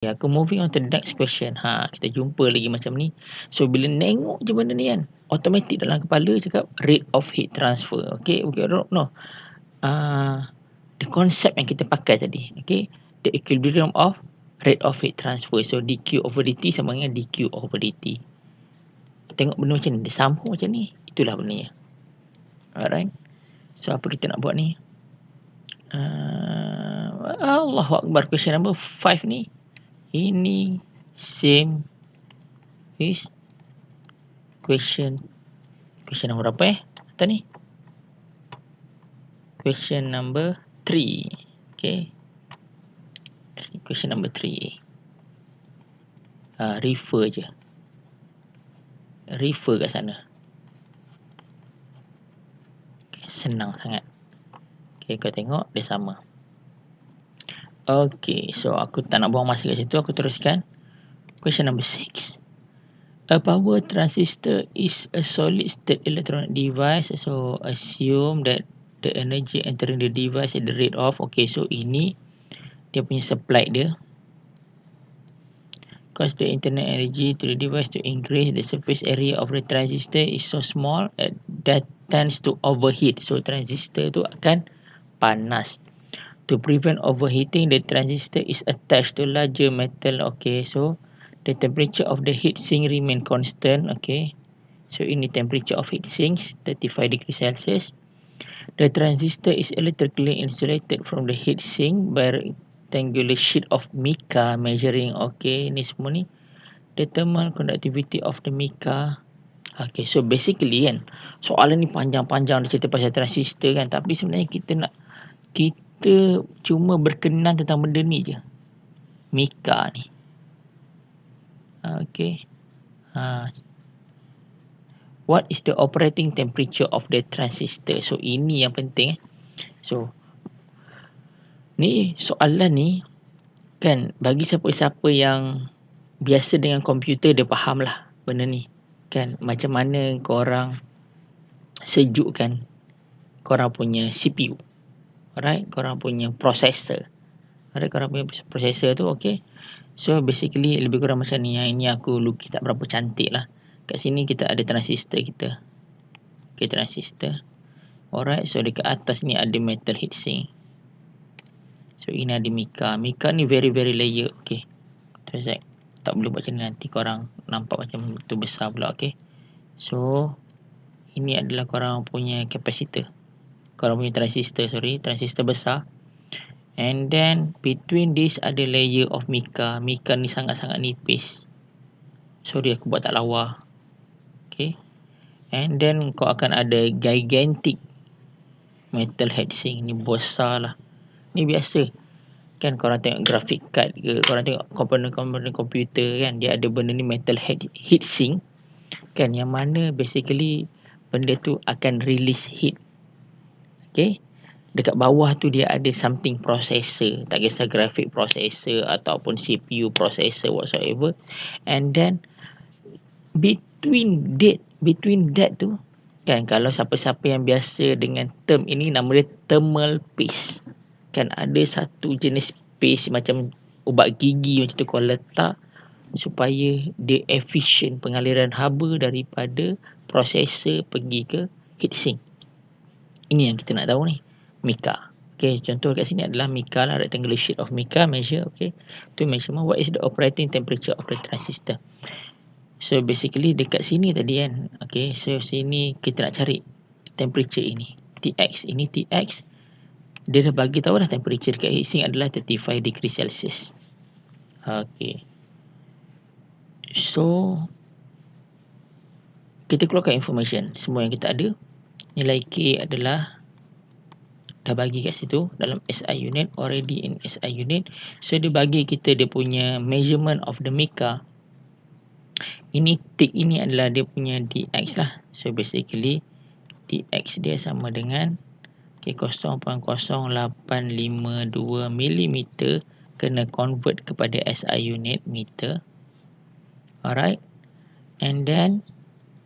Ya, aku moving on to the next question. Kita jumpa lagi macam ni. So, bila nengok je benda ni kan, automatik dalam kepala cakap rate of heat transfer. Okay, no. The concept yang kita pakai tadi. Okay, the equilibrium of rate of heat transfer. So, dq over dt sama dengan dq over dt. Tengok benda macam ni, dia sambung macam ni. Itulah benda ni. Alright. So, apa kita nak buat ni? Allahu Akbar, question number 5 ni. Ini same is question nombor berapa atas ni? Question number 3. Okay. Question number 3. Refer je. Refer kat sana. Okay, senang sangat. Okay, kau tengok dia sama. Okay, so aku tak nak buang masa kat situ, aku teruskan. Question number 6. A power transistor is a solid state electronic device. So assume that the energy entering the device at the rate of, okay, so ini dia punya supply dia. Cause the internal energy to the device to increase, the surface area of the transistor is so small that tends to overheat. So transistor tu akan panas. To prevent overheating, the transistor is attached to larger metal. Okay, so the temperature of the heat sink remain constant. Okay, so ini temperature of heat sinks 35 degrees Celsius. The transistor is electrically insulated from the heat sink by rectangular sheet of mica measuring. Okay, ni semua ni the thermal conductivity of the mica. Okay, so basically kan, soalan ni panjang-panjang dia cerita pasal transistor kan, tapi sebenarnya kita cuma berkenan tentang benda ni je, mica ni. Okay. What is the operating temperature of the transistor? So ini yang penting. So ni soalan ni kan, bagi siapa-siapa yang biasa dengan komputer, dia faham lah benda ni kan, macam mana korang sejukkan korang punya CPU. Alright, korang punya processor. Alright, korang punya processor tu. Okay, so basically lebih kurang macam ni. Yang ini aku lukis tak berapa cantik lah. Kat sini kita ada transistor kita. Okay, transistor. Alright, so dekat atas ni ada metal heatsink. So ini ada mica. Mica ni very layer. Okay, terus tak boleh buat macam ni, nanti korang nampak macam tu besar pula. Okay, so ini adalah korang punya kapasitor, korang punya transistor besar. And then between this ada layer of mica. Mica ni sangat-sangat nipis. Sorry aku buat tak lawa. Okay, and then kau akan ada gigantic metal heatsink. Ni besar lah. Ni biasa kan, korang tengok graphic card ke, korang tengok komponen-komponen komputer kan, dia ada benda ni metal heatsink kan, yang mana basically benda tu akan release heat. Okay, dekat bawah tu dia ada something processor, tak kisah graphic processor ataupun CPU processor whatsoever. And then between that tu kan, kalau siapa-siapa yang biasa dengan term ini, nama dia thermal paste kan, ada satu jenis paste macam ubat gigi macam tu, kau letak supaya dia efisien pengaliran haba daripada processor pergi ke heatsink. Ini yang kita nak tahu ni, mica. Okay, contoh kat sini adalah mica lah, rectangular sheet of mica measure. Okay, to measurement what is the operating temperature of the transistor. So basically dekat sini tadi kan. Okay, so sini kita nak cari temperature ini, Tx. Ini Tx. Dia dah bagi tahu dah temperature dekat heatsink adalah 35 degree Celsius. Okay, so kita keluarkan information semua yang kita ada. Nilai K adalah dah bagi kat situ dalam SI unit, already in SI unit. So dia bagi kita dia punya measurement of the mica. Ini tick ini adalah dia punya Dx lah. So basically Dx dia sama dengan 0.0852 mm, kena convert kepada SI unit meter. Alright, and then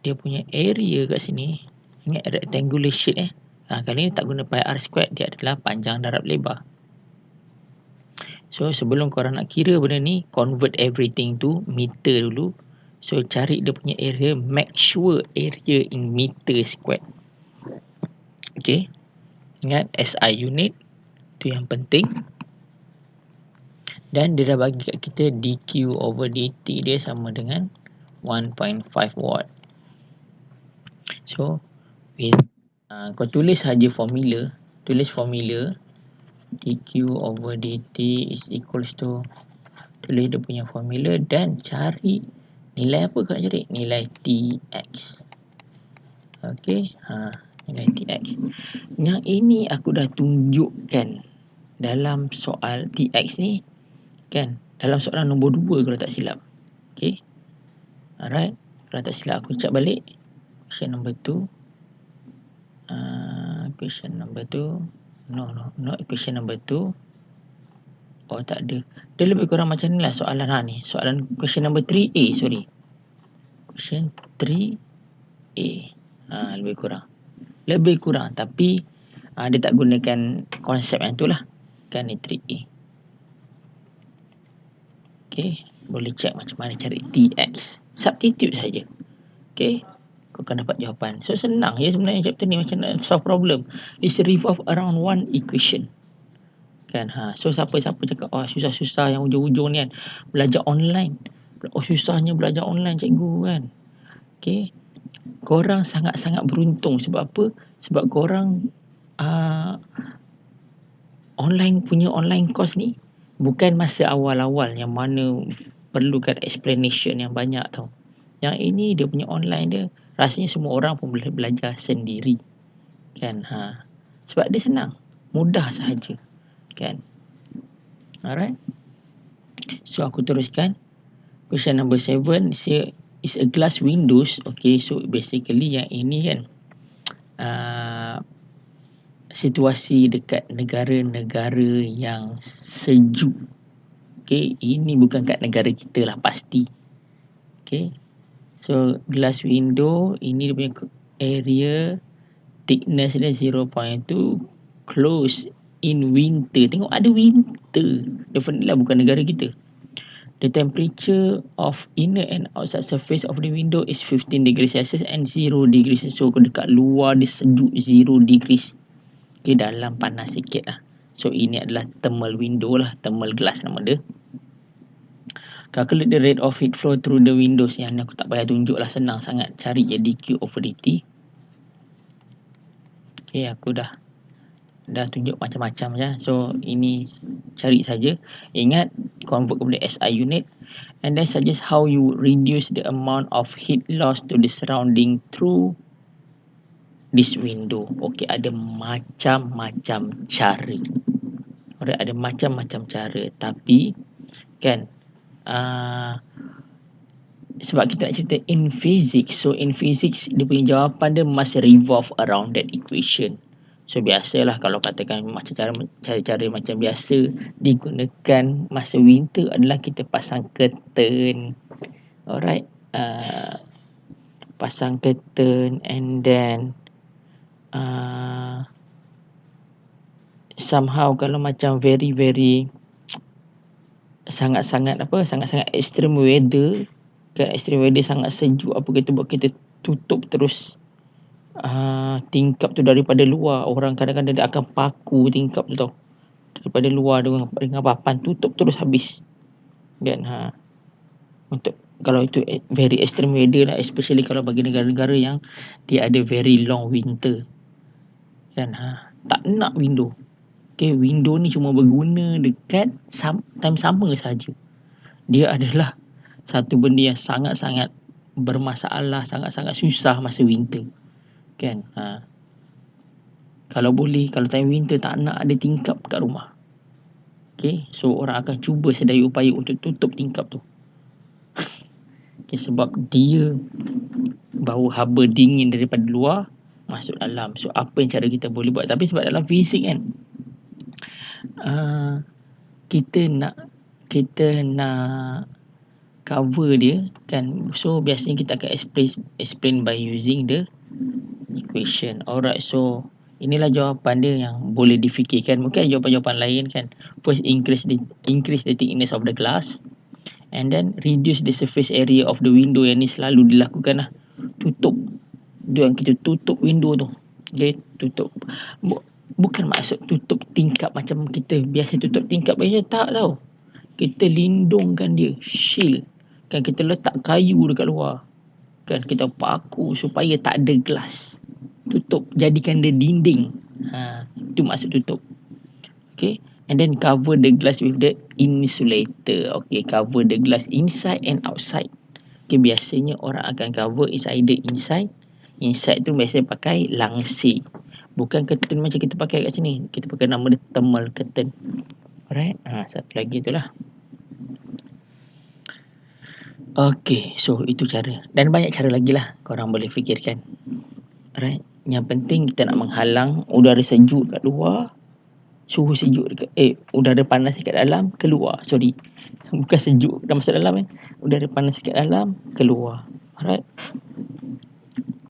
dia punya area kat sini, ingat rectangular sheet kali ni tak guna pi r squared, dia adalah panjang darab lebar. So sebelum korang nak kira benda ni, convert everything to meter dulu. So cari dia punya area, make sure area in meter squared. Okay, ingat SI unit, tu yang penting. Dan dia dah bagi kat kita dq over dt dia sama dengan 1.5 watt. So kau tulis saja formula, dq over dt is equals to, tulis dia punya formula dan cari nilai apa kau nak cari? Nilai Tx. Okey, nilai Tx. Yang ini aku dah tunjukkan dalam soal Tx ni kan, dalam soalan nombor 2 kalau tak silap. Okey. Alright, kalau tak silap aku cek balik. Question number 2. Question number 2. No, not question number 2. Oh, tak ada. Dia lebih kurang macam ni lah soalan ni. Soalan question number 3A, sorry. Question 3A. Lebih kurang. Tapi dia tak gunakan konsep yang tu lah. Kan ni 3A. Okay, boleh cek macam mana cari Tx. Substitute saja. Okay, kau akan dapat jawapan. So senang je sebenarnya chapter ni, macam nak solve problem. It's revolve around one equation. Kan, so siapa cakap susah-susah yang ujung-ujung ni kan, belajar online. Susahnya belajar online cikgu kan. Okay, korang sangat-sangat beruntung. Sebab apa? Sebab korang online course ni bukan masa awal-awal yang mana perlukan explanation yang banyak tau. Yang ini dia punya online dia, rasanya semua orang pun boleh belajar sendiri. Kan, sebab dia senang, mudah sahaja. Kan. Alright. So aku teruskan. Question number 7 is a glass windows. Okay, so basically yang ini kan situasi dekat negara-negara yang sejuk. Okay, ini bukan kat negara kita lah pasti. Okay, so glass window, ini dia punya area, thickness dia 0.2, close in winter. Tengok ada winter, definitely lah bukan negara kita. The temperature of inner and outside surface of the window is 15 degrees Celsius and 0 degrees Celsius. So dekat luar dia sejuk 0 degrees. Okay, dalam panas sikit lah. So ini adalah thermal window lah, thermal glass nama dia. Calculate the rate of heat flow through the windows. Yang ni aku tak payah tunjuk lah, senang sangat. Cari je dq over dt. Okay, aku dah tunjuk macam-macam je. So ini cari saja. Ingat convert kepada SI unit. And then suggest how you reduce the amount of heat loss to the surrounding through this window. Okay, ada macam-macam cara. Alright, ada macam-macam cara. Tapi kan, sebab kita nak cerita in physics. So in physics dia punya jawapan dia must revolve around that equation. So biasalah kalau katakan macam cara macam biasa digunakan masa winter adalah kita pasang curtain. Alright, pasang curtain and then somehow kalau macam very sangat-sangat extreme weather kan, extreme weather sangat sejuk, apa kita buat, kita tutup terus tingkap tu daripada luar. Orang kadang-kadang dia akan paku tingkap tu tau, daripada luar dengan papan, tutup terus habis kan. Untuk kalau itu very extreme weather lah, especially kalau bagi negara-negara yang dia ada very long winter kan. Tak nak window. Okay, window ni cuma berguna dekat time summer saja. Dia adalah satu benda yang sangat-sangat bermasalah, sangat-sangat susah masa winter. Kan? Kalau boleh, kalau time winter tak nak ada tingkap kat rumah. Okay, so orang akan cuba sedaya upaya untuk tutup tingkap tu. Okay, sebab dia bau haba dingin daripada luar masuk dalam. So apa yang cara kita boleh buat? Tapi sebab dalam fizik kan, kita nak cover dia kan, so biasanya kita akan explain by using the equation. Alright, so Inilah jawapan dia yang boleh difikirkan. Mungkin jawapan-jawapan lain kan. First, increase the thickness of the glass, and then reduce the surface area of the window. Yang ni selalu dilakukan lah. Tutup. Yang kita tutup window tu. Okay, tutup. Bukan maksud tutup tingkap macam kita biasa tutup tingkap biasa, tak tau. Kita lindungkan dia, shield. Kan kita letak kayu dekat luar. Kan kita paku supaya tak ada glass. Tutup, jadikan dia dinding. Itu maksud tutup. Okay, and then cover the glass with the insulator. Okay, cover the glass inside and outside. Okay, biasanya orang akan cover is either inside. Inside tu biasanya pakai langsir. Bukan curtain macam kita pakai kat sini. Kita pakai nama dia thermal curtain. Alright. Satu lagi tu lah. Okay, so itu cara. Dan banyak cara lagi lah korang boleh fikirkan. Alright. Yang penting kita nak menghalang udara sejuk kat luar, suhu sejuk dekat udara panas dekat dalam, keluar. Sorry. Bukan sejuk dah masuk dalam kan. Udara panas dekat dalam, keluar. Alright.